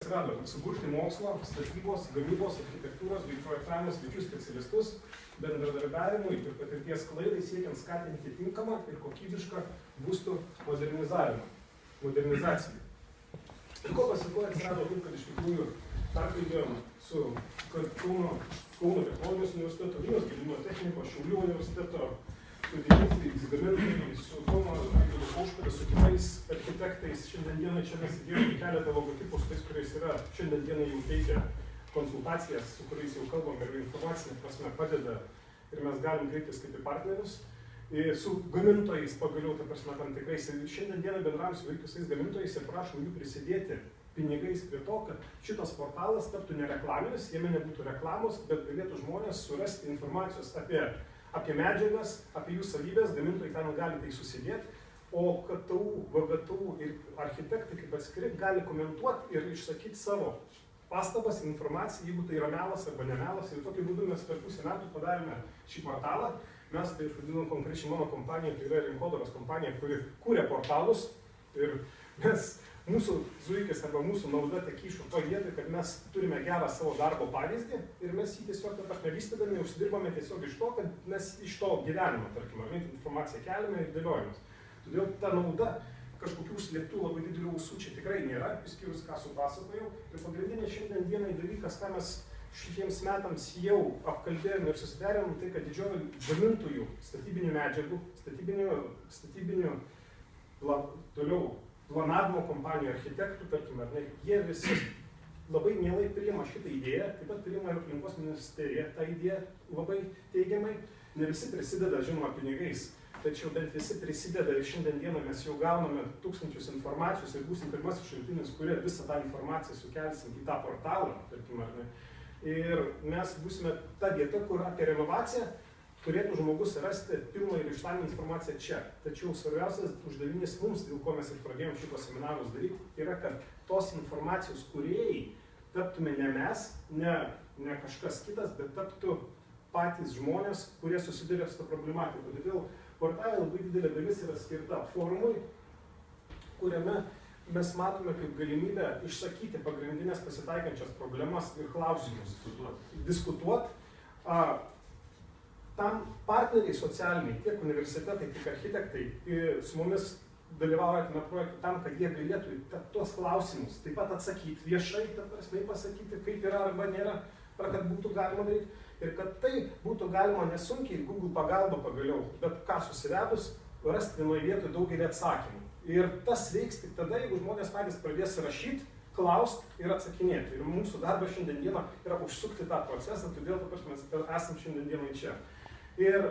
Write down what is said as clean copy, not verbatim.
Atsirado suburti mokslo, statybos, gamybos, architektūros bei projektavimo sričių specialistus bendradarbiavimui ir patirties klaidai siekiant skatinti tinkamą ir kokybišką būstų modernizaciją. Ir ko pasikoja atsirado taip, kad iš tikrųjų perkalbėjom su Kauno technologijos universiteto, Vilniaus Gedimino technikos, Šiaulių universiteto, su didžiuliais gamintojais, su Kauno Aušpėda, su kitais architektais. Šiandien dienai čia mes įdėjome keletą logotipų su tais, kuriais yra šiandien dienai jau teikia konsultacijas, su kuriais jau kalbam ir informacinė prasme padeda ir mes galim kreiptis kaip į partnerius. Su gamintojais pagaliau, ta prasme, tam tikrais. Šiandien dienai bendraujam su visais gamintojais ir prašom jų prisidėti pinigais prie to, kad šitas portalas taptų nereklaminis, jame nebūtų reklamos, bet galėtų žmonės surasti informacijos apie medžiagas, apie jų savybės, gamintojai ten gali tai susidėti, o KTU, VGTU ir architektai kaip atskiri gali komentuoti ir išsakyti savo pastabas, informaciją, jeigu tai yra melas arba nemelas. Ir tokiu būdu mes per pusę metų padarėme šį portalą. Mes tai vadinam konkrečiai mano kompanija, tai yra rinkodaros kompanija, kuri kūrė portalus. Ir mūsų zuikis arba mūsų nauda tekyšų to vietoj, kad mes turime gerą savo darbo pavyzdį ir mes jį tiesiog vystydami užsidirbame tiesiog iš to, kad mes iš to gyvenimo, tarkim, informaciją keliame ir dėliojamės. Todėl ta nauda kažkokių slėptų labai didelių ausų čia tikrai nėra, išskyrus ką supasakojau. Ir pagrindinė šiandien dienai dalykas, ką mes šitiems metams jau apkalbėjome ir susidarėm, tai kad didžioji gamintojų statybinių medžiagų, statybinių toliau planavimo kompanijų, architektų, tarkim, ar ne, jie visi labai mielai priima šitą idėją, taip pat priima ir aplinkos ministerija tą idėją labai teigiamai. Ne visi prisideda, žinoma, pinigais, tačiau bent visi prisideda ir šiandien dieną mes jau gauname tūkstančius informacijos ir būsim pirmasis šaltinis, kurie visą tą informaciją sukelsim į tą portalą, tarkim, ar ne. Ir mes būsime ta vieta, kur apie renovaciją turėtų žmogus rasti pilną ir išsamią informaciją čia. Tačiau svarbiausias uždavinys mums, dėl ko mes ir pradėjom šitos seminarus daryti, yra, kad tos informacijos kūrėjai taptume ne mes, ne kažkas kitas, bet taptų patys žmonės, kurie susiduria su tą problematiką. Todėl portale labai didelė dalis yra skirta forumui, kuriame mes matome kaip galimybę išsakyti pagrindinės pasitaikančias problemas ir klausimus. Diskutuot. Tam partneriai socialiniai, tiek universitetai, tiek architektai su mumis dalyvauja tame projekte tam, kad jie galėtų tuos klausimus taip pat atsakyti viešai, ta prasme pasakyti, kaip yra arba nėra, kad būtų galima daryti. Ir kad tai būtų galima nesunkiai Google pagalba pagaliau, bet ką susivedus, rasti vienoje vietoje daugelį atsakymų. Ir tas veiks tik tada, jeigu žmonės patys pradės rašyti, klausti ir atsakinėti. Ir mūsų darbas šiandien dieną yra užsukti tą procesą, todėl mes esam šiandien dienai čia. Ir